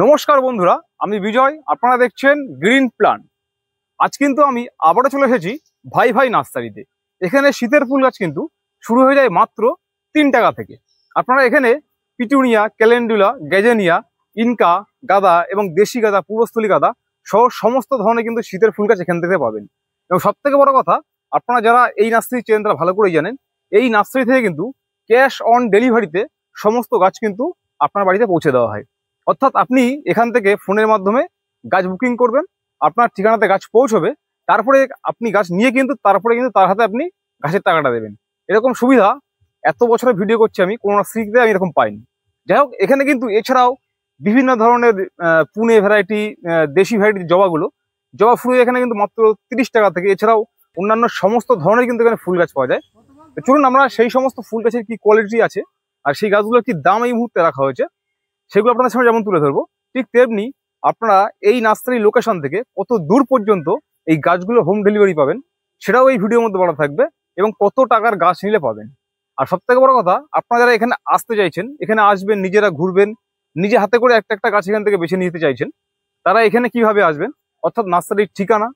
নমস্কার বন্ধুরা, আমি বিজয়। আপনারা দেখছেন গ্রিন প্ল্যান। আজ কিন্তু আমি আবারও চলে এসেছি ভাই ভাই নার্সারিতে। এখানে শীতের ফুল গাছ কিন্তু শুরু হয়ে যায় মাত্র 3 টাকা থেকে। আপনারা এখানে পিটুনিয়া, ক্যালেন্ডুলা, গ্যাজেনিয়া, ইনকা, গাঁদা এবং দেশি গাঁদা, পূর্বস্থলী গাঁদা সহ সমস্ত ধরনের কিন্তু শীতের ফুল গাছ এখান থেকে পাবেন। এবং সব থেকে বড় কথা, আপনারা যারা এই নার্সারি চেনেন তারা ভালো করেই জানেন, এই নার্সারি থেকে কিন্তু ক্যাশ অন ডেলিভারিতে সমস্ত গাছ কিন্তু আপনার বাড়িতে পৌঁছে দেওয়া হয়। অর্থাৎ আপনি এখান থেকে ফোনের মাধ্যমে গাছ বুকিং করবেন, আপনার ঠিকানাতে গাছ পৌঁছবে, তারপরে আপনি গাছ নিয়ে কিন্তু তারপরে কিন্তু তার হাতে আপনি গাছের টাকাটা দেবেন। এরকম সুবিধা এত বছরের ভিডিও করছি আমি, কোনো নার্সারিতে আমি এরকম পাইনি। যাই হোক, এখানে কিন্তু এছাড়াও বিভিন্ন ধরনের পুনে ভ্যারাইটি, দেশি ভ্যারাইটির জবা ফুল এখানে কিন্তু মাত্র 30 টাকা থেকে, এছাড়াও অন্যান্য সমস্ত ধরনের কিন্তু এখানে ফুল গাছ পাওয়া যায়। তো চলুন আমরা সেই সমস্ত ফুল গাছের কি কোয়ালিটি আছে আর সেই গাছগুলোর কি দাম এই মুহূর্তে রাখা হয়েছে সেগুলো আপনাদের সামনে যেমন তুলে ধরবো, ঠিক তেমনি আপনারা এই নার্সারি লোকেশন থেকে কত দূর পর্যন্ত এই গাছগুলো হোম ডেলিভারি পাবেন সেটাও এই ভিডিওর মধ্যে বলা থাকবে, এবং কত টাকার গাছ নিলে পাবেন। আর সব থেকে বড় কথা, আপনারা যারা এখানে আসতে চাইছেন, এখানে আসবেন, নিজেরা ঘুরবেন, নিজে হাতে করে একটা একটা গাছ এখান থেকে বেছে নিতে চাইছেন, তারা এখানে কিভাবে আসবেন, অর্থাৎ নার্সারির ঠিকানা,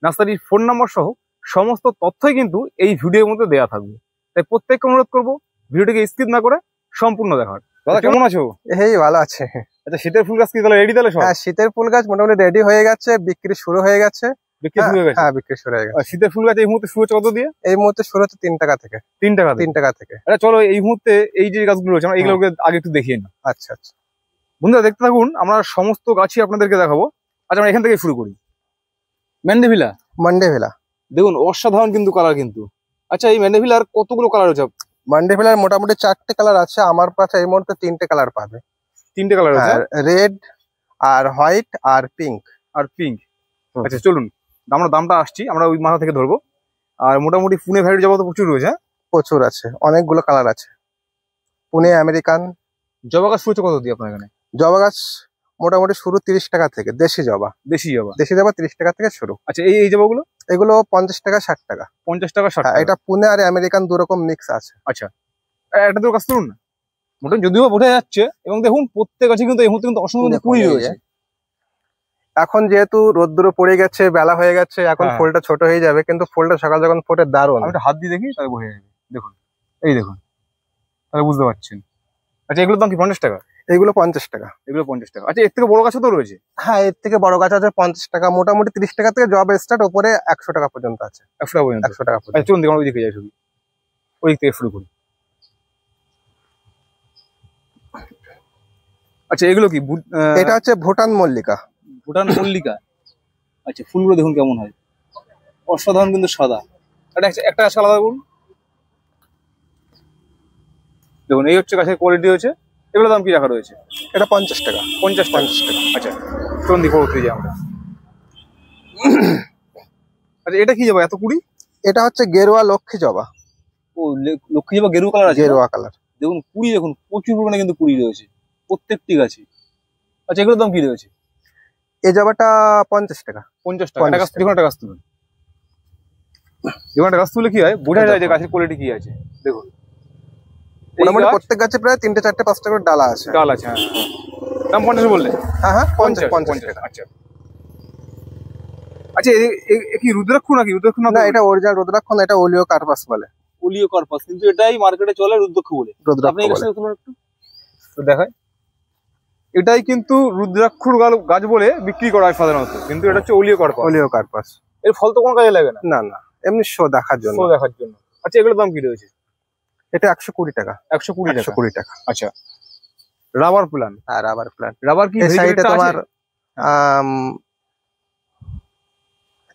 নার্সারির ফোন নাম্বার সহ সমস্ত তথ্যই কিন্তু এই ভিডিওর মধ্যে দেওয়া থাকবে। তাই প্রত্যেককে অনুরোধ করবো ভিডিওটিকে স্কিপ না করে সম্পূর্ণ দেখার। দাদা কেমন আছো? এই ভালো আছে। আচ্ছা, শীতের ফুল গাছ কি তাহলে রেডি? তাহলে সব শীতের ফুল গাছ মোটামুটি রেডি হয়ে গেছে, বিক্রি শুরু হয়ে গেছে। বিক্রি শুরু হয়ে গেছে? হ্যাঁ, বিক্রি শুরু হয়ে গেছে। শীতের ফুল গাছ এই মুহূর্তে শুরু হচ্ছে কত দিয়ে? এই মুহূর্তে শুরু হচ্ছে 3 টাকা থেকে। 3 টাকা? 3 টাকা থেকে। আচ্ছা চলো, এই মুহূর্তে এই যে গাছগুলো রয়েছে আমরা এগুলোকে আগে একটু দেখিয়ে নিই। আচ্ছা আচ্ছা বন্ধুরা দেখতে থাকুন, আমরা সমস্ত গাছই আপনাদেরকে দেখাবো। আচ্ছা, আমরা এখান থেকে শুরু করি। ম্যান্ডেভিলা। মান্ডেভিলা দেখুন অসাধারণ কিন্তু কালার কিন্তু। আচ্ছা, এই ম্যান্ডেভিলার কতগুলো কালার রয়েছে? মান্ডেভিলার মোটামুটি 4টে কালার আছে আমার কাছে। এই মুহূর্তে 3টে কালার পাবে। 3টে কালার আছে? রেড আর হোয়াইট আর পিঙ্ক। আচ্ছা চলুন, আমরা দামটা আসছি, আমরা ওই মাথা থেকে ধরবো। আর মোটামুটি পুনে ভ্যারাইটি জবা তো প্রচুর রয়েছে। প্রচুর আছে, অনেকগুলো কালার আছে। পুনে আমেরিকান। জবা গাছ শুরু কত দিয়ে আপনার এখানে? জবা গাছ মোটামুটি শুরু 30 টাকা থেকে। দেশি জবা 30 টাকা থেকে শুরু। আচ্ছা, এই জবাগুলো? এগুলো 50 টাকা 60 টাকা। 50 টাকা 60 টাকা। এটা পুনে আর আমেরিকান দুরকম মিক্স আছে। আচ্ছা, একটা তো কাজ করুন না, মোটামুটি যদিও বোঝা যাচ্ছে। এবং দেখুন প্রত্যেক গাছে কিন্তু এই মুহূর্তে কিন্তু অসংখ্য কুড়ি রয়েছে। এখন যেহেতু রোদ্দুর পড়ে গেছে, বেলা হয়ে গেছে, এখন ফুলটা ছোট হয়ে যাবে, কিন্তু ফুলটা সকাল যখন ফোটে দারুণ। আমি হাত দিয়ে দেখি তাহলে বোঝা যাবে। দেখুন, এই দেখুন, তাহলে বুঝতে পারছেন। আচ্ছা, এগুলোর দাম কি 50 টাকা? এগুলো 50 টাকা। এগুলো 50 টাকা। আচ্ছা, এর থেকে বড় গাছও তো রয়েছে? হ্যাঁ, এর থেকে বড় গাছ আছে 50 টাকা। মোটামুটি 30 টাকা থেকে জব স্টার্ট, উপরে 100 টাকা পর্যন্ত আছে। 100 টাকা পর্যন্ত? 100 টাকা পর্যন্ত। আচ্ছা চলুন দেখুন, ওই দিকে যাই, শুধু ওই দিক থেকে শুরু করি। আচ্ছা, এগুলো কি? এটা হচ্ছে ভুটান মল্লিকা। ভুটান মল্লিকা। আচ্ছা, ফুলগুলো দেখুন কেমন হয়, অসাধারণ কিন্তু সাদা। একটা গাছ আলাদা করুন। দেখুন, এই হচ্ছে গাছের কোয়ালিটি হয়েছে। এগুলোর দাম কি রাখা রয়েছে? এটা 50 টাকা। 50 টাকা। আচ্ছা চলুন দেখি পরবর্তী যাই আমরা। আচ্ছা, এটা কি জবা এত কুড়ি? এটা হচ্ছে গেরুয়া লক্ষ্মী জবা। ও, লক্ষ্মী জবা গেরুয়া কালার আছে? গেরুয়া কালার। দেখুন কুড়ি, দেখুন প্রচুর পরিমাণে কিন্তু কুড়ি রয়েছে প্রত্যেকটি গাছে। আচ্ছা, এগুলোর দাম কি রয়েছে? এই জবাটা 50 টাকা। 50 টাকা। একটা গাছ, দেখুন একটা গাছ তুলুন। দেখুন একটা গাছ তুলে কি হয় বোঝা যায় যে গাছের কোয়ালিটি কি আছে। দেখুন মোটামুটি প্রত্যেক গাছে প্রায় 3টে 4টে 5টা করে ডালা আছে। ডাল আছে। হ্যাঁ, দাম 50 বললে? হ্যাঁ 50 টাকা। আচ্ছা আচ্ছা, কি রুদ্রাক্ষ নাকি? রুদ্রাক্ষ না, এটা অরিজিনাল রুদ্রাক্ষ না, এটা ওলিও কার্পাস বলে। ওলিও কার্পাস, কিন্তু এটাই মার্কেটে চলে রুদ্রাক্ষ বলে। আপনি এই গাছটা একটু দেখায়। এটাই কিন্তু রুদ্রাক্ষর গাছ বলে বিক্রি করা হয় সাধারণত, কিন্তু এটা হচ্ছে ওলিও কার্পাস। ওলিও কার্পাস। এর ফল তো কোনো কাজে লাগে না? না না, এমনি শো দেখার জন্য। আচ্ছা, এগুলোর দাম কি রয়েছে? এটা 120 টাকা। 120 টাকা। আচ্ছা, রাবার প্ল্যান। আর রাবার প্ল্যান। রাবার কি সাইডে তোমার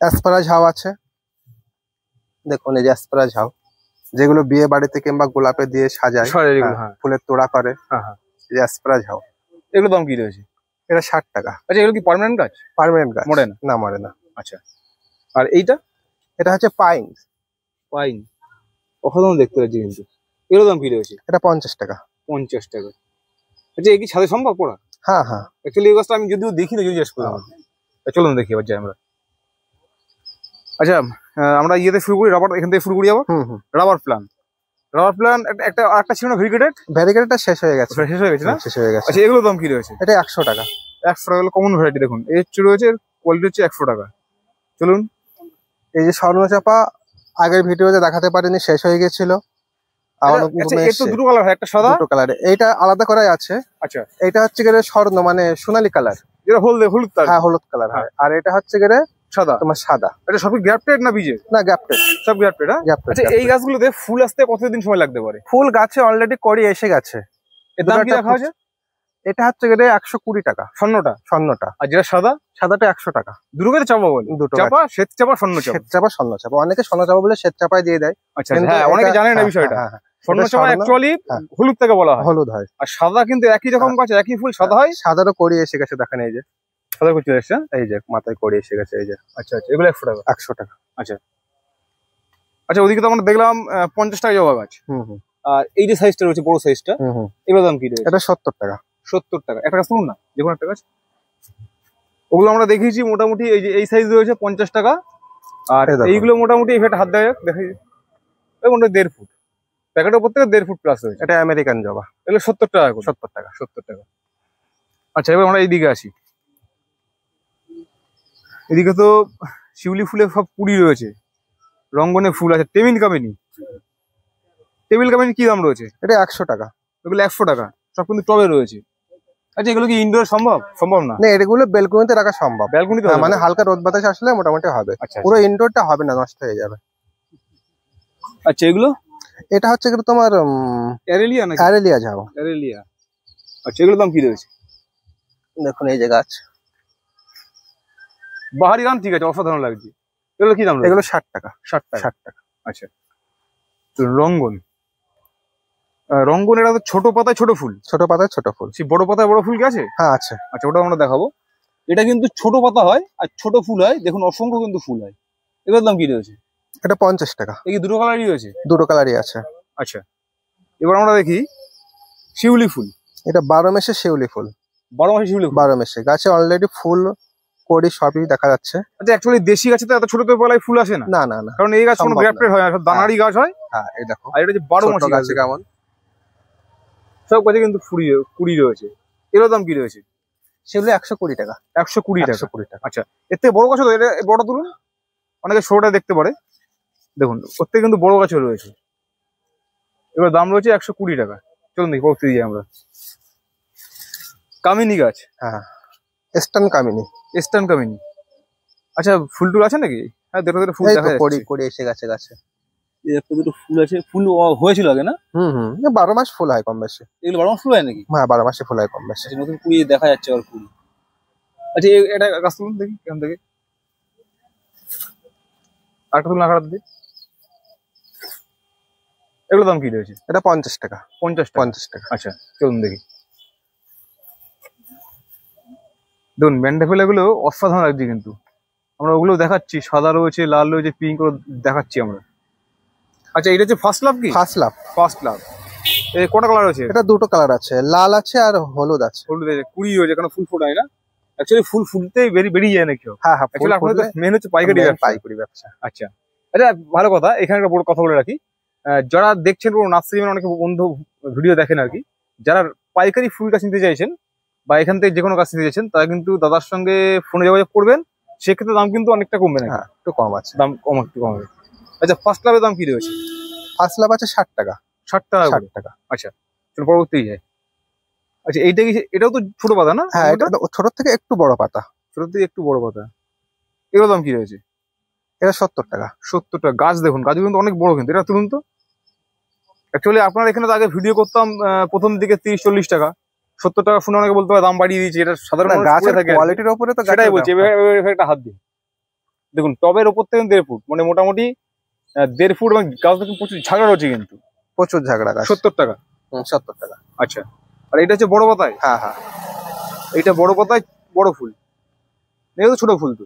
অ্যাসপারা ঝাউ আছে। দেখুন এই যে অ্যাসপারা ঝাউ, যেগুলো বিয়ে বাড়িতে কিংবা গোলাপে দিয়ে সাজায়, ফুলের তোড়া করে। এই যে অ্যাসপারা ঝাউ। এগুলোর দাম কি রয়েছে? এটা 60 টাকা। আচ্ছা, এগুলো কি পার্মানেন্ট গাছ? পার্মানেন্ট গাছ, মরে না? না, মরে না। আচ্ছা, আর এইটা? এটা হচ্ছে পাইন। অসাধারণ দেখতে লাগছে কিন্তু। এগুলোর দাম কি রয়েছে? এটা 50 টাকা। 50 টাকা। আচ্ছা, এই কি ছাদে সম্ভব পড়া? হ্যাঁ হ্যাঁ, অ্যাকচুয়ালি এই গাছটা আমি যদিও দেখিনি, যদি জিজ্ঞেস করলাম। চলুন দেখি এবার যাই আমরা। আচ্ছা, আমরা ইয়েতে শুরু করি, রাবার এখান থেকে শুরু করি আবার। রাবার প্ল্যান একটা ছিল না, ভ্যারিগেটেড? ভ্যারিগেটেডটা শেষ হয়ে গেছে। শেষ হয়ে গেছে না? শেষ হয়ে গেছে। আচ্ছা, এগুলোর দাম কি রয়েছে? এটা 100 টাকা। 100 টাকা হলো কমন ভ্যারাইটি। দেখুন এর রয়েছে, কোয়ালিটি হচ্ছে 100 টাকা। চলুন, এই যে স্বর্ণচাপা আগের ভিডিওতে দেখাতে পারিনি, শেষ হয়ে গেছিল। দুটো কালার হয়, একটা সাদা, দুটো কালার। এইটা আলাদা করাই আছে। আচ্ছা, এটা হচ্ছে গেলে স্বর্ণ মানে সোনালী কালার, যেটা হলুদ। হ্যাঁ হলুদ কালার হয়। আর এটা হচ্ছে গেলে সাদা, তোমার সাদা। এটা সবই গ্রাফটেড না বীজের? না গ্রাফটেড, সব গ্রাফটেড। গ্রাফটেড। আচ্ছা, এই গাছগুলোতে ফুল আসতে কতদিন সময় লাগতে পারে? ফুল গাছে অলরেডি কড়ি এসে গেছে। এর দাম কি রাখা আছে? এটা হচ্ছে গেলে 120 টাকা স্বর্ণটা। আর যেটা সাদাটা 100 টাকা। দুটো গাছে চাপা বলে, দুটো চাপা, শ্বেত চাপা, স্বর্ণ চাপা। শ্বেত চাপা, স্বর্ণ চাপা। অনেকে স্বর্ণ চাপা বলে শ্বেত চাপায় দিয়ে দেয়। আচ্ছা, হ্যাঁ, অনেকে জানে না বিষয়টা। স্বর্ণ চাপা অ্যাকচুয়ালি হলুদ থেকে বলা হয়, হলুদ হয়। আর সাদা কিন্তু একই রকম গাছ, একই ফুল, সাদা হয়। সাদারও কড়ি এসে গেছে, দেখেন এই যে সাদা করে চলে এসছে, এই যে মাথায় কড়ি এসে গেছে এই যে। আচ্ছা, এগুলো 100 টাকা। 100 টাকা। আচ্ছা, ওদিকে তো আমরা দেখলাম 50 টাকা জবা গাছ। আর এই যে সাইজটা রয়েছে, বড় সাইজটা, এগুলোর দাম কি রয়েছে? এটা 70 টাকা। 70 টাকা। একটা গাছ তুলুন না, যে কোনো একটা গাছ। ওগুলো আমরা দেখিয়েছি মোটামুটি, এই যে এই সাইজ রয়েছে 50 টাকা। আর এইগুলো মোটামুটি একটা হাত দেয় দেখাই, মোটামুটি 1.5 ফুট, প্যাকেটের উপর থেকে 1.5 ফুট প্লাস রয়েছে। এটা আমেরিকান জবা, এগুলো 70 টাকা করে। 70 টাকা। আচ্ছা, এবার আমরা এইদিকে আসি। এদিকে তো শিউলি ফুলে সব কুড়ি রয়েছে, রঙ্গনে ফুল আছে। টেবিল কামিনী কি দাম রয়েছে? এটা 100 টাকা। এগুলো 100 টাকা, সব কিন্তু টবে রয়েছে। আচ্ছা, এগুলো কি ইনডোর সম্ভব না? না, এগুলো বেলকনিতে রাখা সম্ভব। ব্যালকনিতে মানে হালকা রোদ বাতাস আসলে মোটামুটি হবে। আচ্ছা, পুরো ইনডোরটা হবে না, নষ্ট হয়ে যাবে। আচ্ছা, এগুলো? এটা হচ্ছে কি তোমার অ্যারেলিয়া নাকি? অ্যারেলিয়া যাও, অ্যারেলিয়া। আচ্ছা, এগুলোর দাম কি রয়েছে? দেখুন এই যে গাছ, বাহারি গান, ঠিক আছে, অসাধারণ লাগছে। এগুলো কি দাম? এগুলো 60 টাকা। 60 টাকা। আচ্ছা, রঙ্গন এটা তো ছোট পাতায় ছোট ফুল। সেই বড় পাতায় বড় ফুল কি আছে? হ্যাঁ আছে। আচ্ছা, ওটা আমরা দেখাবো। এটা কিন্তু ছোট পাতা হয় আর ছোট ফুল হয়, দেখুন অসংখ্য কিন্তু ফুল হয়। এগুলোর দাম কি রয়েছে? এটা 50 টাকা। এই দুটো কালারই রয়েছে? দুটো কালারই আছে। আচ্ছা, এবার আমরা দেখি শিউলি ফুল। এটা 12 মাসে শিউলি ফুল। 12 মাসে শিউলি ফুল? 12 মাসে। গাছে অলরেডি ফুল কড়ি সবই দেখা যাচ্ছে। আচ্ছা, অ্যাকচুয়ালি দেশি গাছে তো এত ছোট বেলায় ফুল আসে না। না, কারণ এই গাছ কোনো গ্রাফটেড হয় না, সব দানারি গাছ হয়। হ্যাঁ, এই দেখো। আর এটা যে 12 মাসে গাছে কেমন সব গাছে কিন্তু কুড়ি রয়েছে। এর দাম কি রয়েছে? সেগুলো 120 টাকা। 120 টাকা। আচ্ছা, এর থেকে বড় গাছ তো, এটা বড় তুলুন, অনেকে ছোটটা দেখতে পারে। দেখুন ওর থেকে কিন্তু বড় গাছও রয়েছে। এবার দাম রয়েছে 120 টাকা। চলুন দেখি পড়তে দিই আমরা। কামিনী গাছ। হ্যাঁ, ইস্টার্ন কামিনী। আচ্ছা, ফুল টুল আছে নাকি? হ্যাঁ, দুটো ফুল দেখা যাচ্ছে। কড়ি এসে গেছে গাছে। এই একটা দুটো ফুল আছে, ফুল হয়েছিল আগে না? 12 মাস ফুল হয় কম বেশি। এগুলো 12 মাস ফুল হয় নাকি? হ্যাঁ, 12 মাসে ফুল হয় কম বেশি। নতুন কুড়ি দেখা যাচ্ছে আর কুড়ি। আচ্ছা, এটা গাছ তুলুন দেখি এখান থেকে। আরেকটা তুলুন, আরেকটা দিই। এগুলোর দাম কি রয়েছে? এটা 50 টাকা। 50 টাকা। আচ্ছা, চলুন দেখি। দেখুন ম্যান্ডা ফুলগুলো অসাধারণ লাগছে, কিন্তু আমরা ওগুলো দেখাচ্ছি। সাদা রয়েছে, লাল রয়েছে, পিঙ্ক দেখাচ্ছি আমরা। আচ্ছা, এটা হচ্ছে ফার্স্ট লাভ কি? First love. কটা কালার আছে? এটা দুটো কালার আছে, লাল আছে আর হলুদ আছে। হলুদ আছে, কুড়ি রয়েছে, কারণ ফুল ফোটায় না। অ্যাকচুয়ালি ফুল ফুলতেই বেরিয়ে যায় নাকি? হ্যাঁ, মেন হচ্ছে পাইকারি ব্যবসা। আচ্ছা, ভালো কথা। এখানে একটা বড় কথা বলে রাখি, যারা দেখছেন পুরো নার্সারি, মানে অনেকে বন্ধু ভিডিও দেখেন আর কি, যারা পাইকারি ফুল গাছ নিতে চাইছেন বা এখান থেকে যে কোনো গাছ নিতে চাইছেন, তারা কিন্তু দাদার সঙ্গে ফোনে যোগাযোগ করবেন। সেক্ষেত্রে দাম কিন্তু অনেকটা কমবে না? একটু কম আছে, দাম একটু কমবে। আচ্ছা, ফার্স্ট লাভের দাম কি রয়েছে? ফার্স্ট লাভ আছে 60 টাকা। 60 টাকা। আচ্ছা, চলো পরবর্তী যায়। আচ্ছা, এইটা কি? এটাও তো ছোট পাতা না? হ্যাঁ, এটা ছোট থেকে একটু বড় পাতা। এগুলোর দাম কি রয়েছে? এটা 70 টাকা। 70 টাকা। গাছ দেখুন, গাছ কিন্তু অনেক বড়, কিন্তু এটা তুলুন তো। অ্যাকচুয়ালি আপনার এখানে তো আগে ভিডিও করতাম প্রথম দিকে 30-40 টাকা। 70 টাকা শুনে অনেকে বলতে পারে দাম বাড়িয়ে দিয়েছে। এটা সাধারণ গাছের কোয়ালিটির উপরে তো, সেটাই বলছি। একটা হাত দিন, দেখুন টবের ওপর থেকে 1.5 ফুট, মানে মোটামুটি 1.5 ফুট, এবং গাছ দেখুন প্রচুর ঝাগড়া রয়েছে, কিন্তু প্রচুর ঝাগড়া গাছ। 70 টাকা। 70 টাকা। আচ্ছা, আর এটা হচ্ছে বড় পাতায়? হ্যাঁ, এইটা বড় পাতায় বড় ফুল, এটা তো ছোট ফুল তো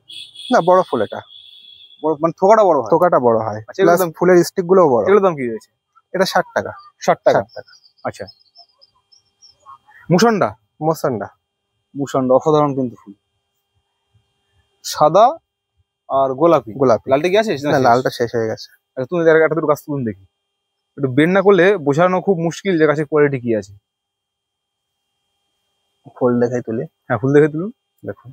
না, বড় ফুল। এটা বড়, মানে থোকাটা বড় হয়। আচ্ছা, ফুলের স্টিক গুলো বড়। এগুলোর দাম কি রয়েছে? এটা 60 টাকা। 60 টাকা। আচ্ছা, মুসান্ডা অসাধারণ কিন্তু ফুল, সাদা আর গোলাপি। লালটা কি আছে? না, লালটা শেষ হয়ে গেছে। আচ্ছা, তুমি একটা দুটো গাছ তুলুন দেখি। একটু বের না করলে বোঝানো খুব মুশকিল যে গাছের কোয়ালিটি কি আছে। ফুল দেখাই তুলি। হ্যাঁ ফুল দেখে তুলুন। দেখুন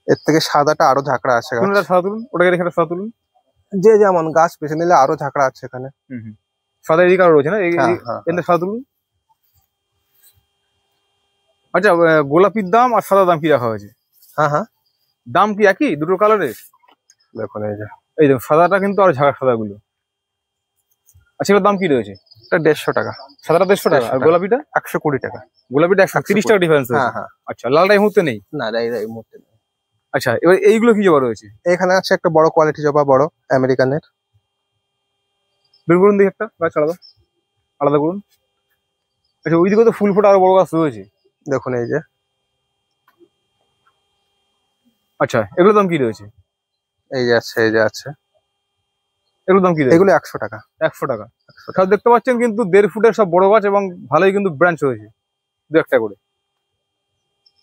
এর থেকে সাদাটা আরো ঝাঁকড়া আছে। সাদা তুলুন, ওটাকে রেখে সাদা তুলুন। যে যেমন গাছ বেছে নিলে আরো ঝাঁকড়া আছে এখানে। সাদা এদিকে আরো রয়েছে না, এখানে সাদা তুলুন। আচ্ছা গোলাপির দাম আর সাদা দাম কি রাখা হয়েছে? হ্যাঁ দাম কি একই দুটো কালারের? দেখুন এই যে, এই দেখুন সাদাটা কিন্তু আর ঝাঁকা সাদা গুলো। আচ্ছা এগুলোর দাম কি রয়েছে? এটা 150 টাকা। সাদাটা 150 টাকা আর গোলাপিটা 120 টাকা। গোলাপিটা 130 টাকা ডিফারেন্স রয়েছে। হ্যাঁ। আচ্ছা লালটা এই মুহূর্তে নেই? না এই মুহূর্তে নেই। আচ্ছা এবার এইগুলো কি জবা রয়েছে? এখানে আছে একটা বড় কোয়ালিটি জবা, বড় আমেরিকানের। বের করুন দেখি একটা গাছ আলাদা করুন। আচ্ছা ওইদিকে তো ফুল ফোটা আরো বড় গাছ রয়েছে। দেখুন এই যে। আচ্ছা এগুলোর দাম কি রয়েছে? এই যে আছে। এগুলোর দাম কি রয়েছে? এগুলো 100 টাকা। 100 টাকা। সব দেখতে পাচ্ছেন কিন্তু 1.5 ফুটের সব বড় গাছ এবং ভালোই কিন্তু ব্রাঞ্চ রয়েছে দু একটা করে।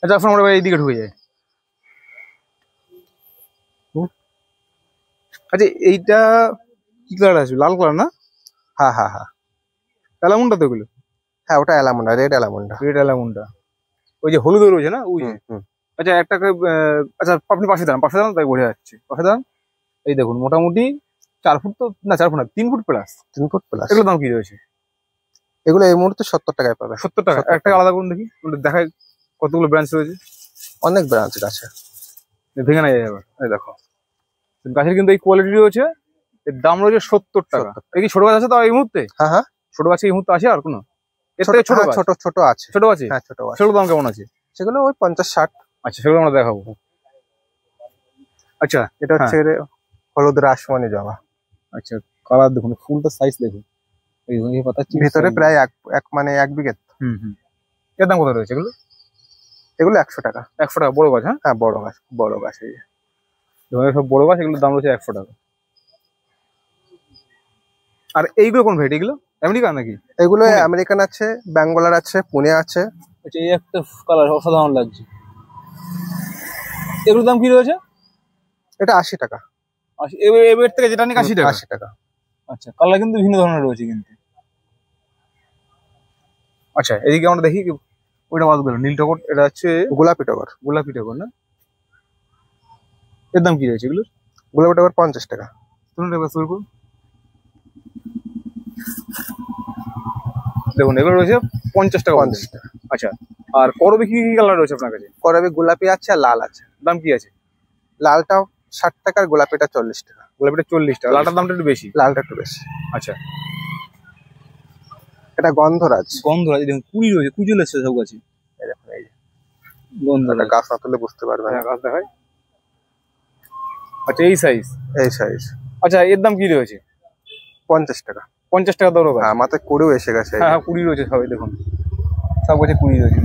আচ্ছা এখন আমরা এইদিকে ঢুকে যাই। আচ্ছা এইটা কি কালার আছে? লাল কালার না? হ্যাঁ অ্যালামুন্ডা তো এগুলো? হ্যাঁ ওটা অ্যালামুন্ডা, রেড অ্যালামুন্ডা। ওই যে হলুদ রয়েছে না ওই যে। আচ্ছা একটা আচ্ছা আপনি পাশে দাঁড়ান তাই বোঝা যাচ্ছে। পাশে দাঁড়ান। এই দেখুন মোটামুটি 4 ফুট তো না, 4 ফুট না 3 ফুট প্লাস। 3 foot plus. এগুলোর দাম কি রয়েছে? এগুলো এই মুহূর্তে 70 টাকায় পাবে। 70 টাকা। একটা আলাদা করুন দেখি, দেখায় কতগুলো ব্রাঞ্চ রয়েছে। অনেক ব্রাঞ্চ আছে, ভেঙে না যায় আবার। এই দেখো গাছের কিন্তু এই কোয়ালিটি রয়েছে। এর দাম রয়েছে 70 টাকা। এই কি ছোট গাছ আছে তো এই মুহূর্তে? হ্যাঁ ছোট গাছ এই মুহূর্তে আছে আর কোনো? এর থেকে ছোট আছে। ছোট আছে। হ্যাঁ ছোট আছে। সেগুলোর দাম কেমন আছে? সেগুলো ওই 50-60। আচ্ছা সেগুলো আমরা দেখাবো। আচ্ছা এটা হচ্ছে হলুদ রাসমণি জবা। আচ্ছা কালার দেখুন, ফুলটা সাইজ দেখুন। এই পাতা ভিতরে প্রায় এক বিঘে। এর দাম কত রয়েছে এগুলো? এগুলো 100 টাকা। 100 টাকা বড় গাছ? হ্যাঁ বড় গাছ এই সব বড় গাছ, এগুলোর দাম রয়েছে 100 টাকা। আর এইগুলো কোন ভ্যারাইটি? এগুলো আমেরিকান নাকি? এগুলো আমেরিকান আছে, ব্যাঙ্গলার আছে, পুনে আছে। আচ্ছা এই একটা কালার অসাধারণ লাগছে। এগুলোর দাম কি রয়েছে? এটা 80 টাকা। এবার থেকে যেটা নিক 80 টাকা। 80 টাকা। আচ্ছা কালার কিন্তু ভিন্ন ধরনের রয়েছে কিন্তু। আচ্ছা এদিকে আমরা দেখি ওইটা বাদ গেল, নীল টগর। এটা হচ্ছে গোলাপি টগর না? এর দাম কি রয়েছে এগুলোর? গোলাপি টগর 50 টাকা। দেখুন এগুলো রয়েছে 50 টাকা। আচ্ছা আর করবি কি কালার রয়েছে আপনার কাছে? করবি গোলাপি আছে আর লাল আছে। দাম কি আছে? লালটা 60 টাকা আর গোলাপিটা 40 টাকা। গোলাপিটা 40 টাকা, লালটার দামটা একটু বেশি। লালটা একটু বেশি। আচ্ছা এটা গন্ধরাজ। দেখুন কুড়ি রয়েছে, কুড়ি চলে এসছে সব গাছে। এই দেখুন এই যে গন্ধরাজ। গাছ না তুলে বুঝতে পারবেন। হ্যাঁ গাছ দেখায়। আচ্ছা এই সাইজ। আচ্ছা এর দাম কি রয়েছে? 50 টাকা। 50 টাকা দরও গাছ। হ্যাঁ মাথায় কুড়িও এসে গেছে। হ্যাঁ 20 রয়েছে সবাই দেখুন, সব গাছে 20 রয়েছে।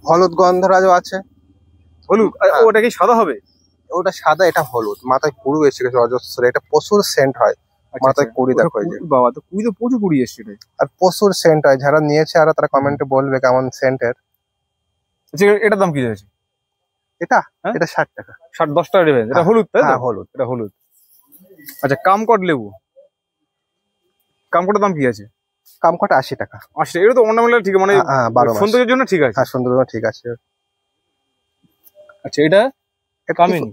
হলুদ গন্ধরাজও আছে। হলুদ? ওটা কি সাদা হবে? ওটা সাদা, এটা হলুদ। মাথায় কুড়ি এসে গেছে অজস্র। এটা প্রচুর সেন্ট হয়। মাথায় কুড়ি দেখো এই যে। বাবা তো কুড়ি তো প্রচুর কুড়ি এসছে। আর প্রচুর সেন্ট হয়। যারা নিয়েছে আর তারা কমেন্টে বলবে কেমন সেন্টের। আচ্ছা এটার দাম কি রয়েছে? এটা 60 টাকা। 10 টাকা ডিফারেন্স। এটা হলুদ তাই তো? হলুদ। এটা হলুদ। আচ্ছা কামকট লেবু, কামকটের দাম কি আছে? কামকট 80 টাকা। 80 টাকা। এটা তো অর্নামেন্টাল ঠিক, মানে সৌন্দর্যের জন্য ঠিক আছে। হ্যাঁ সৌন্দর্যের ঠিক আছে। আচ্ছা এটা কামিনী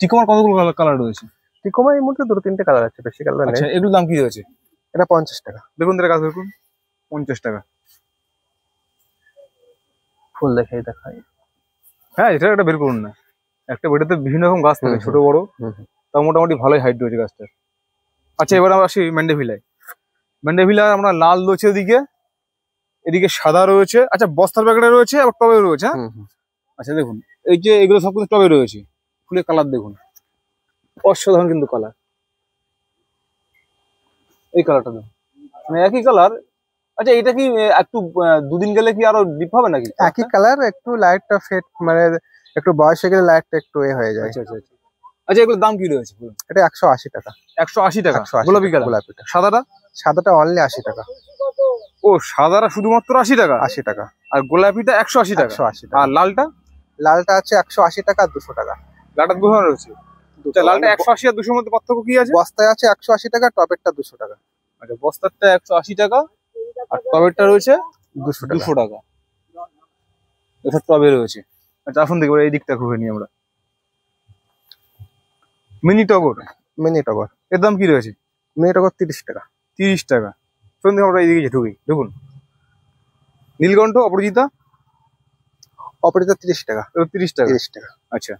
টিকোমার কতগুলো কালার রয়েছে? টিকোমা এই মুহূর্তে 2-3টে কালার আছে, বেশি কালার নেই। আচ্ছা এগুলোর দাম কি রয়েছে? এটা 50 টাকা। দেখুন এর কাজ দেখুন, 50 টাকা। ফুল দেখাই। হ্যাঁ এটা বের করুন না। একটা বেডেতে বিভিন্ন রকম গাছ থাকে, ছোট বড়। তা মোটামুটি ভালোই হাইট রয়েছে গাছটার। আচ্ছা এবার আমরা আসি ম্যান্ডেভিলায় আমরা লাল রয়েছে এদিকে সাদা রয়েছে। আচ্ছা বস্তার প্যাকেটে রয়েছে, আবার টবে রয়েছে। আচ্ছা দেখুন এই যে এগুলো সব কিন্তু টবে রয়েছে। ফুলের কালার দেখুন, অসাধারণ কিন্তু কালার। এই কালারটা দেখুন, মানে একই কালার। আচ্ছা এটা কি একটু দুদিন গেলে কি আরো ডিপ হবে নাকি? একই কালার, একটু লাইটটা ফেড, মানে একটু বয়সে গেলে লাইটটা একটু হয়ে যায়। আচ্ছা এগুলোর দাম কি রয়েছে? এটা 180 টাকা। 180 টাকা গোলাপি কালার। গোলাপিটা। সাদাটা অনলি 80 টাকা। ও সাদাটা শুধুমাত্র 80 টাকা? 80 টাকা। আর গোলাপিটা 180 টাকা। 180 টাকা। আর লালটা আছে 180 টাকা আর 200 টাকা। লালটা 200 রয়েছে। লালটা 180 আর 200 মধ্যে পার্থক্য কি আছে? বস্তায় আছে 180 টাকা, টপেরটা 200 টাকা। আচ্ছা, বস্তারটা 180 টাকা, আর টবেরটা রয়েছে 200 টাকা। এটা টবে রয়েছে। আচ্ছা, আসুন দেখি এই দিকটা ঘুরে নিই আমরা। মিনি টগর, এর দাম কি রয়েছে? মিনি টগর 30 টাকা। 30 টাকা। শুনুন আমরা এইদিকে ঢুকুন। নীলকণ্ঠ, অপরাজিতা 30 টাকা। 30 টাকা। 30 টাকা। আচ্ছা,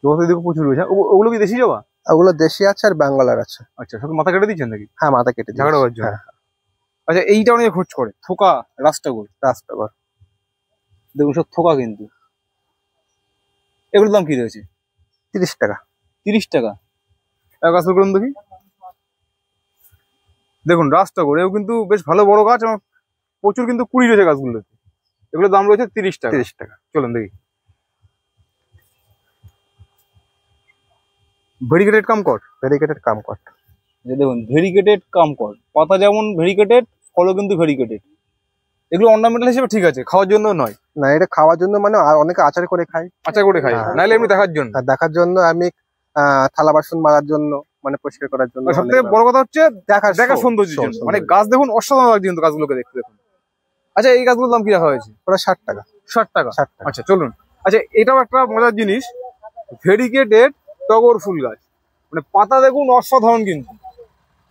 জবা এদিকে প্রচুর রয়েছে। ওগুলো কি দেশি জবা? ওগুলো দেশি আছে আর বাঙ্গালার আছে। আচ্ছা, সব মাথা কেটে দিচ্ছেন নাকি? হ্যাঁ, মাথা কেটে ঝাগড়া হওয়ার জন্য। আচ্ছা, এইটা অনেক খোঁজ করে থোকা রাজটগর। দেখুন সব থোকা কিন্তু। এগুলোর দাম কি রয়েছে? 30 টাকা। 30 টাকা। এক আসল করুন দেখি। দেখুন রাজটগর, এও কিন্তু বেশ ভালো বড় গাছ এবং প্রচুর কিন্তু কুড়ি রয়েছে গাছগুলোতে। এগুলোর দাম রয়েছে 30 টাকা। 30 টাকা। চলুন দেখি। ভেরিকেটেড কামকট। দেখুন ভেরিকেটেড কামকট, পাতা যেমন ভেরিকেটেড, ফলও কিন্তু ভেরিকেটেড। এগুলো অর্নামেন্টাল হিসেবে ঠিক আছে, খাওয়ার জন্য নয়। না, এটা খাওয়ার জন্য, মানে অনেকে আচার করে খায়। নাহলে এমনি দেখার জন্য। দেখার জন্য আমি থালা বাসন মারার জন্য, মানে পরিষ্কার করার জন্য। সবথেকে বড় কথা হচ্ছে দেখা সৌন্দর্যের জন্য। মানে গাছ দেখুন অসাধারণ লাগছে কিন্তু গাছগুলোকে দেখতে। দেখুন। আচ্ছা, এই গাছগুলোর দাম কি রাখা হয়েছে? ওরা 60 টাকা। 60 টাকা। আচ্ছা, চলুন। আচ্ছা, এটাও একটা মজার জিনিস, ভেরিকেটেড টগর ফুল গাছ। মানে পাতা দেখুন অসাধারণ কিন্তু,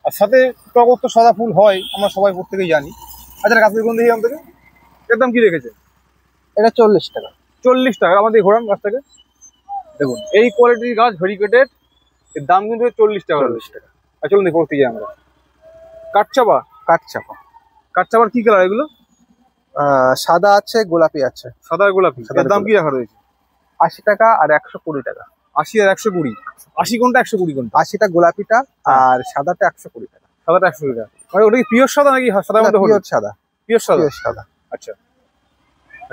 আর সাথে টগর তো সাদা ফুল হয়, আমরা সবাই প্রত্যেকেই জানি। আচ্ছা, গাছ দেখুন দেখি আমাদের এর দাম কি রেখেছে? এটা 40 টাকা। 40 টাকা। আমাদের ঘোরান গাছটাকে। দেখুন এই কোয়ালিটির গাছ ভেরিকেটেড, এর দাম কিন্তু 40 টাকা। 40 টাকা। আর চলুন দেখি পড়তে যাই আমরা। কাঠচাপার কি কালার এগুলো? সাদা আছে, গোলাপি আছে। সাদা আর গোলাপি। এর দাম কি রাখা রয়েছে? 80 টাকা আর 120 টাকা। 80 আর 120। 80 কোনটা, 120 কোনটা? 80টা গোলাপিটা আর সাদাটা 120 টাকা। সাদাটা 120 টাকা। মানে ওটা কি পিওর সাদা নাকি সাদার মধ্যে হলুদ? সাদা। পিওর সাদা। আচ্ছা,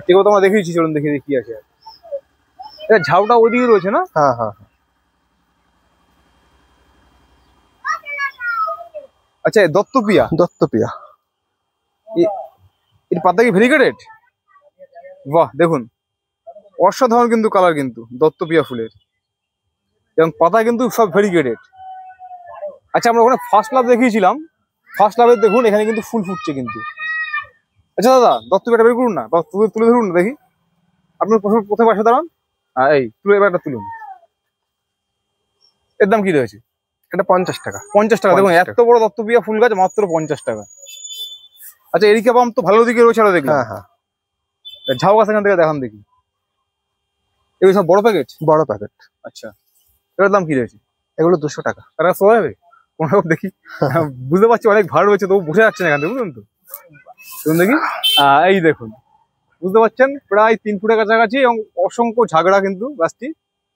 ঠিক আছে, আমরা দেখিয়েছি। চলুন দেখি কি আছে। এটা ঝাউটা ওইদিকে রয়েছে না? হ্যাঁ। আচ্ছা, দত্তপিয়া। এর পাতা কি ভেরিকেটেড? বাহ, দেখুন অসাধারণ কিন্তু কালার কিন্তু দত্তপিয়া ফুলের, এবং পাতা কিন্তু সব ভেরিকেটেড। আচ্ছা, আমরা ওখানে ফার্স্ট লাভ দেখিয়েছিলাম। ফার্স্ট লাভের দেখুন এখানে কিন্তু ফুল ফুটছে কিন্তু। আচ্ছা দাদা, দত্তপিয়াটা বের করুন না, তুলে ধরুন না দেখি। আপনি প্রথমে পাশে দাঁড়ান। এই তুলে এবারটা তুলুন। এর দাম কি রয়েছে? এটা 50 টাকা। 50 টাকা। দেখুন এত বড় দত্তপিয়া ফুল গাছ মাত্র 50 টাকা। আচ্ছা, এরিকা পাম তো ভালো দিকে রয়েছে, দেখলাম। হ্যাঁ। ঝাউ গাছ এখান থেকে দেখান দেখি। এগুলো সব বড় প্যাকেট? বড় প্যাকেট। আচ্ছা, এটার দাম কি রয়েছে? এগুলো 200 টাকা। তারা সবাই হবে কোনো দেখি। বুঝতে পারছি অনেক ভালো রয়েছে, তবু বুঝে যাচ্ছে না এখান থেকে, বুঝলেন তো? শুনুন দেখি। এই দেখুন, বুঝতে পারছেন প্রায় 3 ফুটের কাছাকাছি এবং অসংখ্য ঝাগড়া কিন্তু গাছটি।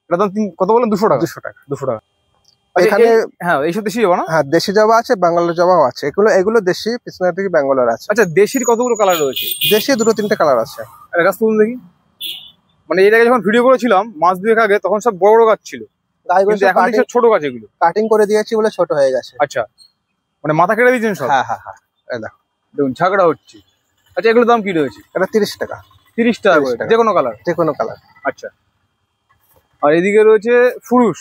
এটার দাম কত বলেন? 200 টাকা। 200 টাকা। এখানে হ্যাঁ, এইসব দেশি জবা না? হ্যাঁ, দেশি জবা আছে, বাঙ্গালোর জবাও আছে। এগুলো দেশি, পিছনে থেকে ব্যাঙ্গালোর আছে। আচ্ছা, দেশির কতগুলো কালার রয়েছে? দেশি 2-3টে কালার আছে। গাছ তুলুন দেখি। মানে এর আগে যখন ভিডিও করেছিলাম মাস 2 আগে, তখন সব বড় বড় গাছ ছিল, কিন্তু এখন দেখছি ছোট গাছ। এগুলো কাটিং করে দিয়েছি বলে ছোট হয়ে গেছে। আচ্ছা, মানে মাথা কেটে দিয়েছেন সব? হ্যাঁ। এই দেখুন ঝাগড়া হচ্ছে। আচ্ছা, এগুলোর দাম কি রয়েছে? এটা 30 টাকা। 30 টাকা করে, যে কোনো কালার? আচ্ছা, আর এদিকে রয়েছে ফুরুষ।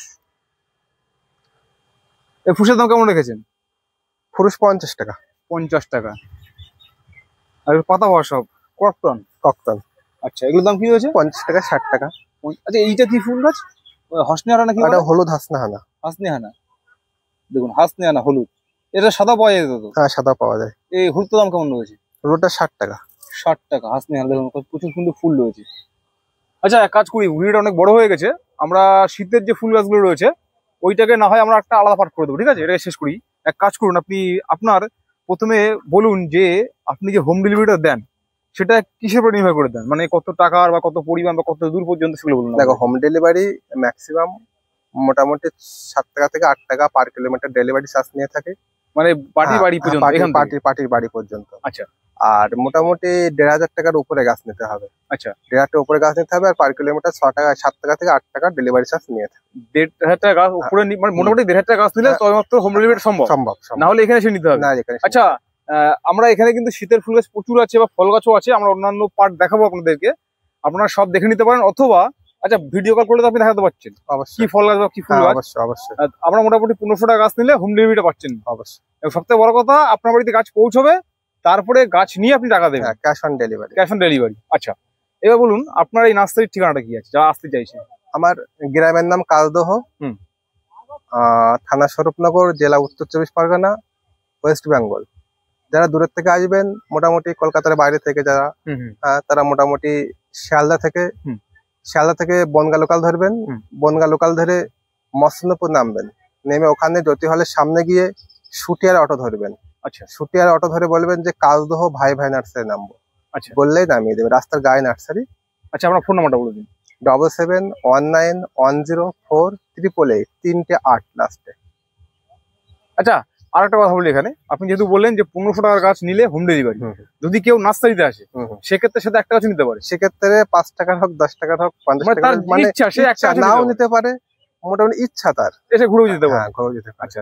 এই ফুসের দাম কেমন রেখেছেন? ফুরুষ 50 টাকা। 50 টাকা। আর পাতা হওয়া সব ককটন। আচ্ছা, এগুলোর দাম কি রয়েছে? 50 টাকা, 60 টাকা। আচ্ছা, এইটা কি ফুল গাছ? হাসনেহানা নাকি? এটা হলুদ হাসনেহানা। দেখুন হাসনেহানা হলুদ। এটা সাদা পাওয়া যায় তো? হ্যাঁ, সাদা পাওয়া যায়। এই হলুদ দাম কেমন রয়েছে? হলুদটা 60 টাকা। 60 টাকা। হাসনেহানা দেখুন প্রচুর সুন্দর ফুল রয়েছে। আচ্ছা, এক কাজ করি, ভিডিওটা অনেক বড় হয়ে গেছে, আমরা শীতের যে ফুল গাছগুলো রয়েছে ওইটাকে না হয় আমরা একটা আলাদা পার্ট করে দেবো, ঠিক আছে? এটাকে শেষ করি। এক কাজ করুন, আপনার প্রথমে বলুন যে আপনি যে হোম ডেলিভারিটা দেন সেটা কিসের উপর নির্ভর করে দেন, মানে কত টাকার বা কত পরিমাণ বা কত দূর পর্যন্ত, সেগুলো বলুন। দেখো, হোম ডেলিভারি ম্যাক্সিমাম মোটামুটি 7 টাকা থেকে 8 টাকা পার কিলোমিটার ডেলিভারি চার্জ নিয়ে থাকে। মানে পার্টির বাড়ি পর্যন্ত? পার্টির বাড়ি পর্যন্ত। আচ্ছা, আর মোটামুটি 1500 টাকার উপরে গাছ নিতে হবে। আচ্ছা, 1500 টাকার উপরে গাছ নিতে হবে। আর পার কিলোমিটার 7 টাকা থেকে 8 টাকা ডেলিভারি চার্জ নিয়ে থাকে। 1500 টাকা গাছ উপরে, মানে মোটামুটি 1500 টাকা গাছ নিলে তবে হোম ডেলিভারি সম্ভব। না হলে এখানে এসে নিতে হবে। আচ্ছা, আমরা এখানে কিন্তু শীতের ফুল গাছ প্রচুর আছে বা ফল গাছও আছে, আমরা অন্যান্য পার্ট দেখাবো আপনাদেরকে, আপনারা সব দেখে নিতে পারেন। অথবা আচ্ছা, ভিডিও কল করলে তো আপনি দেখাতে পারছেন কি অবশ্যই ফল গাছ বা কি ফুল গাছ। অবশ্যই অবশ্যই আমরা মোটামুটি 1500 টাকা গাছ নিলে হোম ডেলিভারিটা পাচ্ছেন। অবশ্যই। এবং সবথেকে বড় কথা, আপনার বাড়িতে গাছ পৌঁছবে, তারপরে গাছ নিয়ে আপনি টাকা দেবেন। Cash on delivery. Cash on delivery. আচ্ছা, এবার বলুন আপনার এই নার্সারির ঠিকানাটা কি আছে, যারা আসতে চাইছে? আমার গ্রামের নাম কালদহ, থানা স্বরূপনগর, জেলা উত্তর 24 পরগনা, ওয়েস্ট বেঙ্গল। যারা দূরের থেকে আসবেন, মোটামুটি কলকাতার বাইরে থেকে যারা, তারা মোটামুটি শিয়ালদা থেকে বনগা লোকাল ধরবেন। বনগা লোকাল ধরে মসনপুর নামবেন, নেমে ওখানে জ্যোতি হলের সামনে গিয়ে শুটিয়ার অটো ধরবেন। আচ্ছা, শুটিয়ার অটো ধরে বলবেন যে কালদহ ভাই ভাই নার্সারি নামবো। আচ্ছা, বললেই নামিয়ে দেবে, রাস্তার গায়ে নার্সারি। আচ্ছা, আপনার ফোন নাম্বারটা বলে দিন। 7719104888, 3-8 লাস্টে। আচ্ছা, আর একটা কথা বলি, এখানে আপনি যেহেতু বললেন যে 1500 টাকার গাছ নিলে হোম ডেলিভারি, যদি কেউ নার্সারিতে আসে সেক্ষেত্রে সাথে একটা গাছ নিতে পারে। সেক্ষেত্রে 5 টাকার হোক, 10 টাকার হোক, 50 টাকার, মানে ইচ্ছা, সে একটা নাও নিতে পারে, মোটামুটি ইচ্ছা তার, এসে ঘুরেও যেতে পারে। ঘুরেও যেতে পারে। আচ্ছা,